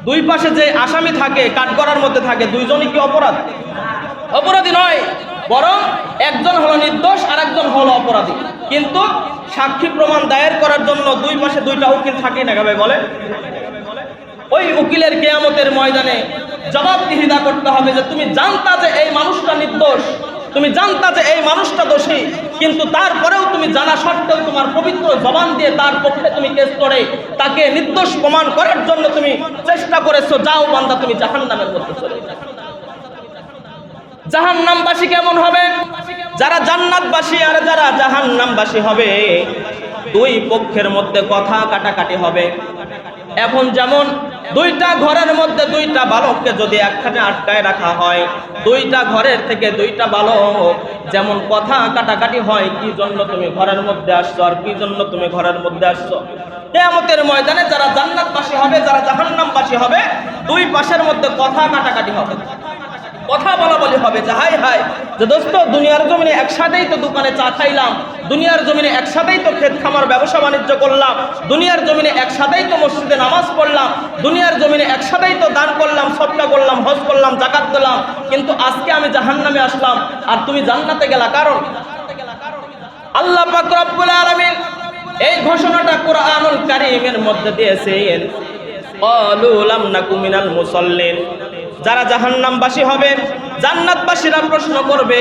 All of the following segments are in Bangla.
দুই পাশে যে আসামি থাকে, কাঠগড়ার মধ্যে থাকে, দুইজনই কি অপরাধী নয়, বরং একজন হলো নির্দোষ আর একজন হলো অপরাধী। কিন্তু সাক্ষী প্রমাণ দায়ের করার জন্য দুই পাশে দুইটা উকিল থাকে না ভাই, বলে ওই উকিলের কিয়ামতের ময়দানে জবাবদিহিতা করতে হবে যে তুমি জানতা যে এই মানুষটা নির্দোষ, তুমি জানতা যে এই মানুষটা দোষী, কিন্তু তারপরেও তুমি জানা সত্ত্বেও তোমার পবিত্র জবান দিয়ে তার পক্ষে তুমি কেস করে তাকে নির্দোষ প্রমাণ করার জন্য তুমি চেষ্টা করেছো। যাও বান্দা, তুমি জাহান্নামের মধ্যে চলে যাও। জাহান্নামবাসী কেমন হবে? যারা জান্নাতবাসী আর যারা জাহান্নামবাসী হবে, দুই পক্ষের মধ্যে কথা কাটাকাটি হবে। এখন যেমন দুইটা ঘরের মধ্যে দুইটা বালককে যদি একখানে আটকায় রাখা হয়, দুইটা ঘরের থেকে দুইটা বালক যেমন কথা কাটাকাটি হয়, কি জন্য তুমি ঘরের মধ্যে আসছো আর কি জন্য তুমি ঘরের মধ্যে আসছো, কিয়ামতের ময়দানে যারা জান্নাতবাসী হবে যারা জাহান্নামবাসী হবে, দুই পাশের মধ্যে কথা কাটাকাটি হবে, কথা বলা বলি হবে যে হাই হাই যে দোস্ত, দুনিয়ার জমিনে একসাথেই তো দোকানে চা খাইলাম, দুনিয়ার জমিনে একসাথেই তো ক্ষেত খামার ব্যবসা বাণিজ্য করলাম, দুনিয়ার জমিনে একসাথেই তো মসজিদে নামাজ পড়লাম, দুনিয়ার জমিনে একসাথেই তো দান করলাম, সদকা করলাম, হজ করলাম, যাকাত দিলাম, কিন্তু আজকে আমি জাহান্নামে আসলাম আর তুমি জান্নাতে গেলা। কারণ আল্লাহ পাক রব্বুল আলামিন এই ঘোষণাটা কোরআনুল কারীমের মধ্যে দিয়েছেন, ক্বালু লাম নাকু মিনাল মুসাল্লিন। যারা জাহান্নামবাসী হবে, জান্নাতবাসীরা প্রশ্ন করবে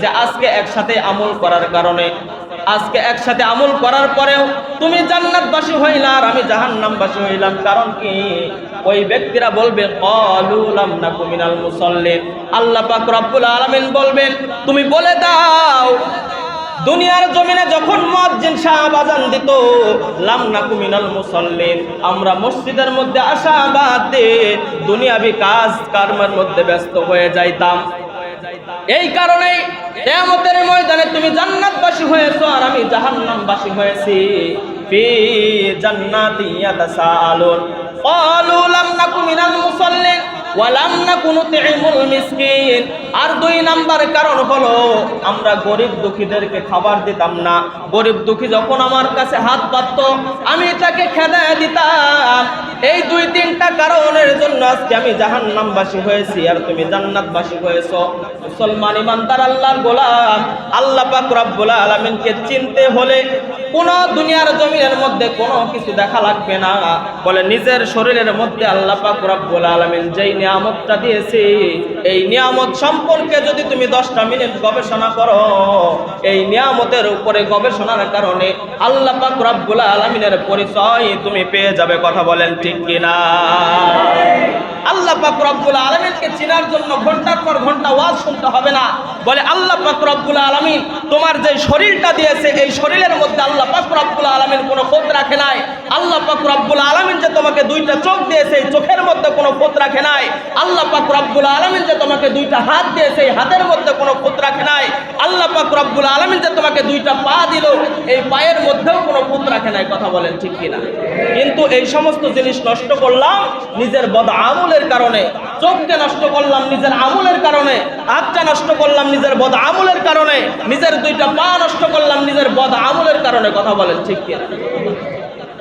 যে আজকে একসাথে আমল করার কারণে, আজকে একসাথে আমল করার পরেও তুমি জান্নাতবাসী হইলা আর আমি জাহান্নামবাসী হইলাম, কারণ কি? ওই ব্যক্তিরা বলবে ক্বালু লাম নাকু মিনাল মুসাল্লিন। আল্লাহ পাক রব্বুল আলামিন বলবেন, তুমি বলে দাও দুনিয়ার জমিনে যখন মুয়াজ্জিন সাহেব আযান দিত, লাম নাকু মিনাল মুসাল্লিন, আমরা মসজিদের মধ্যে আসা বাদ দিয়ে দুনিয়াবি কাজ কর্মের মধ্যে ব্যস্ত হয়ে যাইতাম। এই কারণেই কিয়ামতের ময়দানে তুমি জান্নাতবাসী হয়েছো আর আমি জাহান্নামবাসী হয়েছি। ফি জান্নাতি ইয়াতাসাআলুন ক্বালু লাম নাকু মিনাল মুসাল্লিন ওয়া লাম নাকু নুতঈমুল মিসকিন। আর দুই নাম্বার কারণ হলো আমরা গরিব দুঃখীদেরকে খাবার দিতাম না। গরিব দুঃখী যখন আমার কাছে হাত পাতত আমি তাকে খেদায় দিতাম। এই দুই তিনটা কারণের জন্য আজকে আমি জাহান্নামবাসী হয়েছি আর তুমি জান্নাতবাসী হয়েছো। মুসলমান ইমানদার আল্লাহর গোলাম, আল্লাহ পাক রব্বুল আলামিনকে চিনতে হলে কোন দুনিয়ার জমিনের মধ্যে কোনো কিছু দেখা লাগবে না। বলে নিজের শরীরের মধ্যে আল্লাহ পাক রব্বুল আলামিন যেই নিয়ামতটা দিয়েছে, এই নিয়ামত সম্পর্কে যদি তুমি 10টা মিনিট গবেষণা করো, এই নিয়ামতের উপরে গবেষণার কারণে আল্লাহ পাক রব্বুল আলামিনের পরিচয় তুমি পেয়ে যাবে। কথা বলেন ঠিক কিনা? আল্লাহ পাক রব্বুল আলামিনকে চেনার জন্য ঘন্টার পর ঘন্টা ওয়াজ শুনতে হবে না। বলে আল্লাহ পাক রব্বুল আলামিন তোমার যে শরীরটা দিয়েছে, এই শরীরের মধ্যে আল্লাহ পাক রব্বুল আলামিন কোনো খোঁজ রাখে নাই। আল্লাহ পাক রব্বুল আলামিন যে তোমাকে দুইটা চোখ দিয়েছে, এই চোখের মধ্যে কোনো খোঁজ রাখে নাই। আল্লাহ পাক রব্বুল আলামিন যে তোমাকে দুইটা হাত দিয়েছে, এই হাতের মধ্যে কোনো খোঁজ রাখে নাই। আল্লাহ পাক রব্বুল আলামিন যে তোমাকে দুইটা পা দিল, এই পায়ের মধ্যেও কোনো খোঁজ রাখে নাই। কথা বলেন ঠিক কিনা? কিন্তু এই সমস্ত জিনিস নষ্ট করলাম নিজের বদ আমলের কারণে। চোখকে নষ্ট করলাম নিজের আমলের কারণে, হাতটা নষ্ট করলাম নিজের বদ আমলের কারণে, নিজের দুইটা পা নষ্ট করলাম নিজের বদ আমলের কারণে। কথা বলেন ঠিক কিনা?